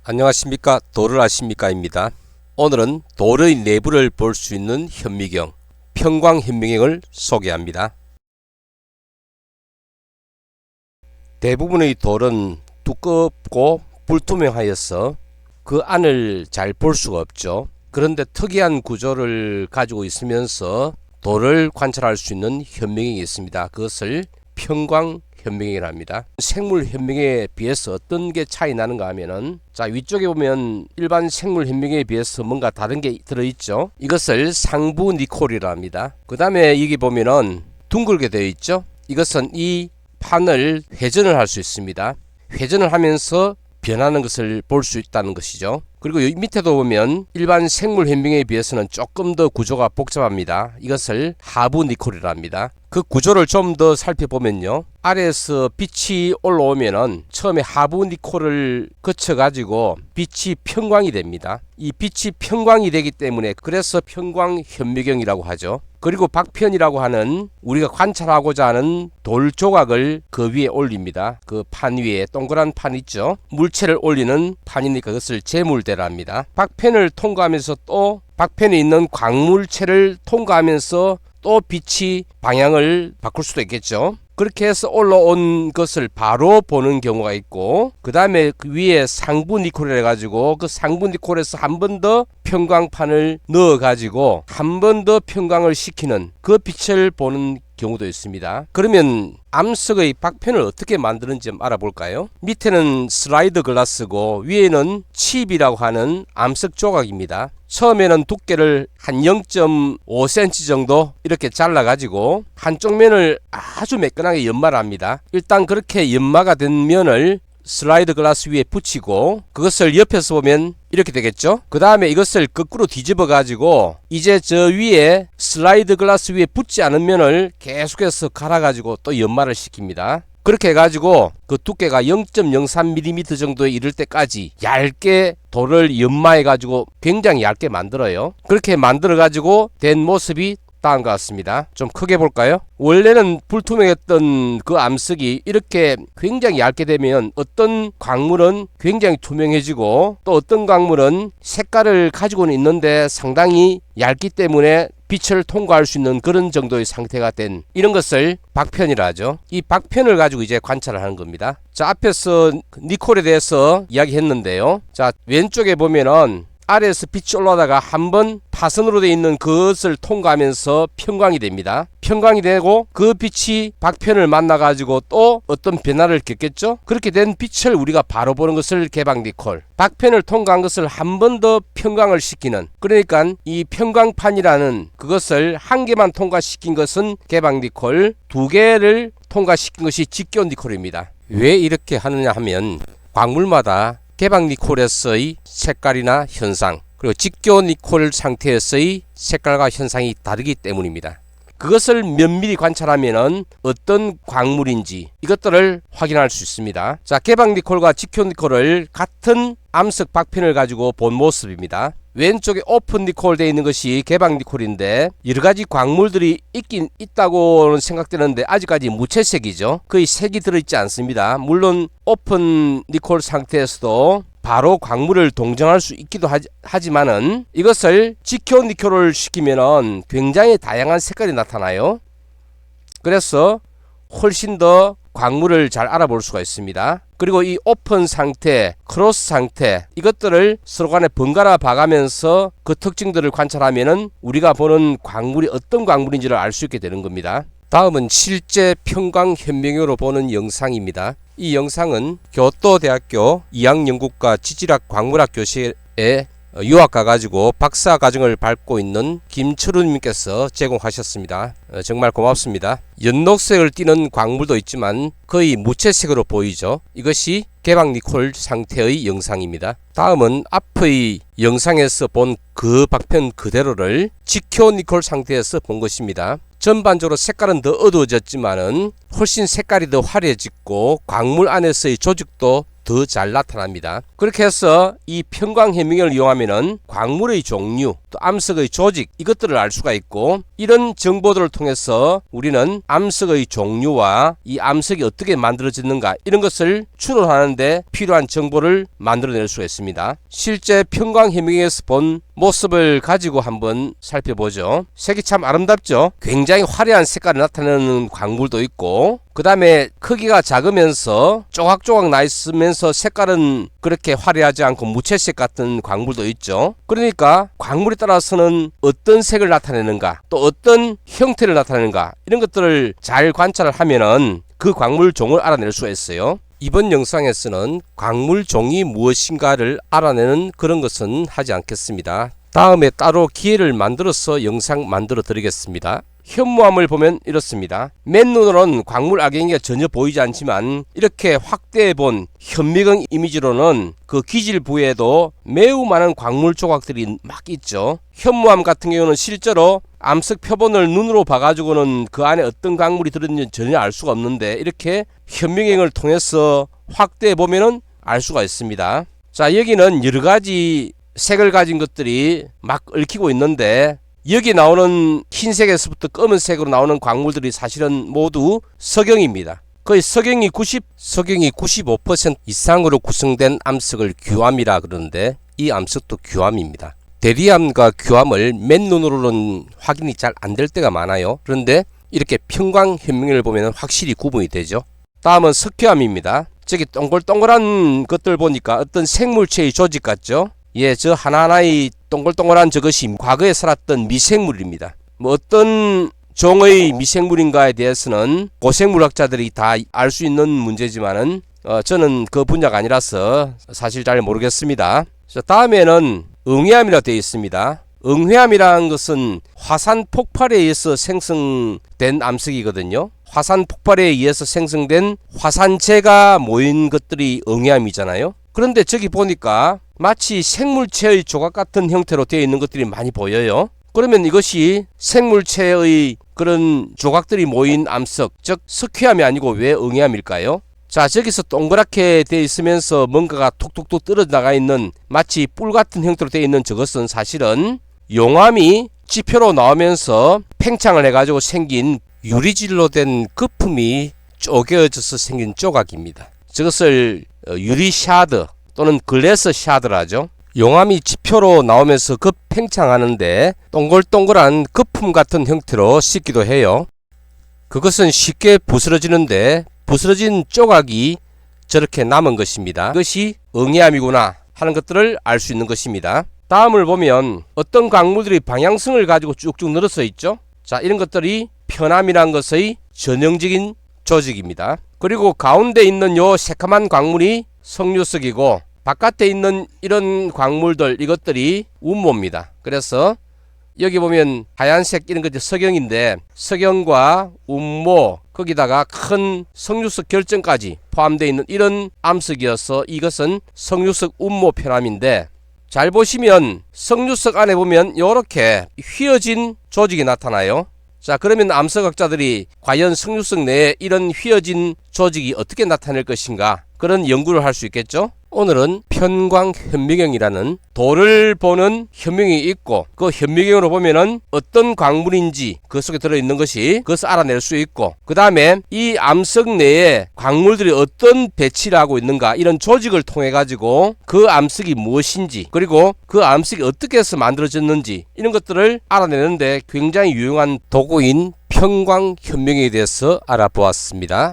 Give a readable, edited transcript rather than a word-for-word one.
안녕하십니까, 도를 아십니까입니다. 오늘은 돌의 내부를 볼 수 있는 현미경, 평광현미경을 소개합니다. 대부분의 돌은 두껍고 불투명하여서 그 안을 잘 볼 수가 없죠. 그런데 특이한 구조를 가지고 있으면서 돌을 관찰할 수 있는 현미경이 있습니다. 그것을 평광현미경이라 합니다. 생물 현미경에 비해서 어떤 게 차이 나는가 하면은, 자, 위쪽에 보면 일반 생물 현미경에 비해서 뭔가 다른 게 들어있죠. 이것을 상부 니콜이라 합니다. 그 다음에 여기 보면은 둥글게 되어 있죠. 이것은 이 판을 회전을 할 수 있습니다. 회전을 하면서 변하는 것을 볼 수 있다는 것이죠. 그리고 여기 밑에도 보면 일반 생물 현미경에 비해서는 조금 더 구조가 복잡합니다. 이것을 하부 니콜이라 합니다. 그 구조를 좀 더 살펴보면요, 아래에서 빛이 올라오면은 처음에 하부 니콜을 거쳐 가지고 빛이 평광이 됩니다. 이 빛이 평광이 되기 때문에 그래서 평광현미경이라고 하죠. 그리고 박편이라고 하는 우리가 관찰하고자 하는 돌 조각을 그 위에 올립니다. 그 판 위에 동그란 판 있죠. 물체를 올리는 판이니까 그것을 재물대라 합니다. 박편을 통과하면서 또 박편에 있는 광물체를 통과하면서 또 빛이 방향을 바꿀 수도 있겠죠. 그렇게 해서 올라온 것을 바로 보는 경우가 있고, 그 다음에 그 위에 상부 니콜을 해가지고 그 상부 니콜에서 한 번 더 평광판을 넣어가지고 한 번 더 평광을 시키는 그 빛을 보는 경우도 있습니다. 그러면 암석의 박편을 어떻게 만드는지 좀 알아볼까요? 밑에는 슬라이드 글라스고 위에는 칩이라고 하는 암석 조각입니다. 처음에는 두께를 한 0.5cm 정도 이렇게 잘라 가지고 한쪽 면을 아주 매끈하게 연마합니다. 일단 그렇게 연마가 된 면을 슬라이드 글라스 위에 붙이고 그것을 옆에서 보면 이렇게 되겠죠. 그 다음에 이것을 거꾸로 뒤집어 가지고 이제 저 위에 슬라이드 글라스 위에 붙지 않은 면을 계속해서 갈아 가지고 또 연마를 시킵니다. 그렇게 해가지고 그 두께가 0.03mm 정도에 이를 때까지 얇게 돌을 연마해가지고 굉장히 얇게 만들어요. 그렇게 만들어가지고 된 모습이 다음과 같습니다. 좀 크게 볼까요? 원래는 불투명했던 그 암석이 이렇게 굉장히 얇게 되면 어떤 광물은 굉장히 투명해지고 또 어떤 광물은 색깔을 가지고는 있는데 상당히 얇기 때문에 빛을 통과할 수 있는 그런 정도의 상태가 된 이런 것을 박편이라 하죠. 이 박편을 가지고 이제 관찰을 하는 겁니다. 자, 앞에서 니콜에 대해서 이야기했는데요. 자, 왼쪽에 보면은 아래에서 빛이 올라다가 한번 파선으로 되어 있는 그것을 통과하면서 평광이 됩니다. 평광이 되고 그 빛이 박편을 만나 가지고 또 어떤 변화를 겪겠죠. 그렇게 된 빛을 우리가 바로 보는 것을 개방니콜, 박편을 통과한 것을 한 번 더 평광을 시키는, 그러니까 이 평광판이라는 그것을 한 개만 통과시킨 것은 개방니콜, 두 개를 통과시킨 것이 직교니콜입니다. 왜 이렇게 하느냐 하면 광물마다 개방니콜에서의 색깔이나 현상, 그리고 직교니콜 상태에서의 색깔과 현상이 다르기 때문입니다. 그것을 면밀히 관찰하면은 어떤 광물인지 이것들을 확인할 수 있습니다. 자, 개방니콜과 직교니콜을 같은 암석 박편을 가지고 본 모습입니다. 왼쪽에 오픈 니콜 되어 있는 것이 개방 니콜인데 여러가지 광물들이 있긴 있다고는 생각되는데 아직까지 무채색이죠. 거의 색이 들어있지 않습니다. 물론 오픈 니콜 상태에서도 바로 광물을 동정할 수 있기도 하지만은 이것을 직교 니콜을 시키면은 굉장히 다양한 색깔이 나타나요. 그래서 훨씬 더 광물을 잘 알아볼 수가 있습니다. 그리고 이 오픈 상태, 크로스 상태, 이것들을 서로 간에 번갈아 봐가면서 그 특징들을 관찰하면은 우리가 보는 광물이 어떤 광물인지를 알 수 있게 되는 겁니다. 다음은 실제 평광현미경으로 보는 영상입니다. 이 영상은 교토대학교 이항연구과 지질학 광물학 교실에 유학 가가지고 박사 과정을 밟고 있는 김철우님께서 제공하셨습니다. 정말 고맙습니다. 연녹색을 띠는 광물도 있지만 거의 무채색으로 보이죠. 이것이 개방니콜 상태의 영상입니다. 다음은 앞의 영상에서 본 그 박편 그대로를 직교니콜 상태에서 본 것입니다. 전반적으로 색깔은 더 어두워졌지만은 훨씬 색깔이 더 화려해졌고 광물 안에서의 조직도 더 잘 나타납니다. 그렇게 해서 이 편광현미경을 이용하면은 광물의 종류, 또 암석의 조직 이것들을 알 수가 있고, 이런 정보들을 통해서 우리는 암석의 종류와 이 암석이 어떻게 만들어졌는가 이런 것을 추론하는데 필요한 정보를 만들어낼 수가 있습니다. 실제 편광현미경에서 본 모습을 가지고 한번 살펴보죠. 색이 참 아름답죠. 굉장히 화려한 색깔을 나타내는 광물도 있고, 그 다음에 크기가 작으면서 조각조각 나 있으면서 색깔은 그렇게 화려하지 않고 무채색 같은 광물도 있죠. 그러니까 광물에 따라서는 어떤 색을 나타내는가, 또 어떤 형태를 나타내는가 이런 것들을 잘 관찰을 하면은 그 광물 종을 알아낼 수가 있어요. 이번 영상에서는 광물 종이 무엇인가를 알아내는 그런 것은 하지 않겠습니다. 다음에 따로 기회를 만들어서 영상 만들어 드리겠습니다. 현무암을 보면 이렇습니다. 맨눈으로는 광물 악영이가 전혀 보이지 않지만 이렇게 확대해 본 현미경 이미지로는 그 기질 부위에도 매우 많은 광물 조각들이 막 있죠. 현무암 같은 경우는 실제로 암석 표본을 눈으로 봐가지고는 그 안에 어떤 광물이 들었는지 전혀 알 수가 없는데, 이렇게 현미경을 통해서 확대해 보면은 알 수가 있습니다. 자, 여기는 여러 가지 색을 가진 것들이 막 얽히고 있는데, 여기 나오는 흰색에서부터 검은색으로 나오는 광물들이 사실은 모두 석영입니다. 거의 석영이 95% 이상으로 구성된 암석을 규암이라 그러는데, 이 암석도 규암입니다. 대리암과 규암을 맨눈으로는 확인이 잘 안 될 때가 많아요. 그런데 이렇게 편광현미경을 보면 확실히 구분이 되죠. 다음은 석회암입니다. 저기 동글동글한 것들 보니까 어떤 생물체의 조직 같죠? 예, 저 하나하나의 동글동글한 저것이 과거에 살았던 미생물입니다. 뭐 어떤 종의 미생물인가에 대해서는 고생물학자들이 다 알 수 있는 문제지만은 저는 그 분야가 아니라서 사실 잘 모르겠습니다. 자, 다음에는 응회암이라고 되어 있습니다. 응회암이라는 것은 화산 폭발에 의해서 생성된 암석이거든요. 화산 폭발에 의해서 생성된 화산재가 모인 것들이 응회암이잖아요. 그런데 저기 보니까 마치 생물체의 조각 같은 형태로 되어 있는 것들이 많이 보여요. 그러면 이것이 생물체의 그런 조각들이 모인 암석, 즉 석회암이 아니고 왜 응회암일까요? 자, 저기서 동그랗게 되어 있으면서 뭔가가 톡톡톡 떨어져 나가 있는 마치 뿔 같은 형태로 되어 있는 저것은 사실은 용암이 지표로 나오면서 팽창을 해가지고 생긴 유리질로 된 거품이 쪼개져서 생긴 조각입니다. 저것을 유리 샤드 또는 글래스 샤드라 하죠. 용암이 지표로 나오면서 팽창하는데 동글동글한 거품 같은 형태로 씻기도 해요. 그것은 쉽게 부스러지는데 부스러진 조각이 저렇게 남은 것입니다. 이것이 응애암이구나 하는 것들을 알 수 있는 것입니다. 다음을 보면 어떤 광물들이 방향성을 가지고 쭉쭉 늘어서 있죠. 자, 이런 것들이 편암이라는 것의 전형적인 조직입니다. 그리고 가운데 있는 요 새카만 광물이 석류석이고 바깥에 있는 이런 광물들 이것들이 운모입니다. 그래서 여기 보면 하얀색 이런 것이 석영인데 석영과 운모 거기다가 큰 석류석 결정까지 포함되어 있는 이런 암석이어서 이것은 석류석 운모 편암인데, 잘 보시면 석류석 안에 보면 이렇게 휘어진 조직이 나타나요. 자, 그러면 암석학자들이 과연 석류석 내에 이런 휘어진 조직이 어떻게 나타낼 것인가, 그런 연구를 할 수 있겠죠. 오늘은 편광현미경이라는 돌을 보는 현미경이 있고 그 현미경으로 보면은 어떤 광물인지 그 속에 들어있는 것이 그것을 알아낼 수 있고, 그 다음에 이 암석 내에 광물들이 어떤 배치를 하고 있는가 이런 조직을 통해 가지고 그 암석이 무엇인지, 그리고 그 암석이 어떻게 해서 만들어졌는지 이런 것들을 알아내는데 굉장히 유용한 도구인 편광현미경에 대해서 알아보았습니다.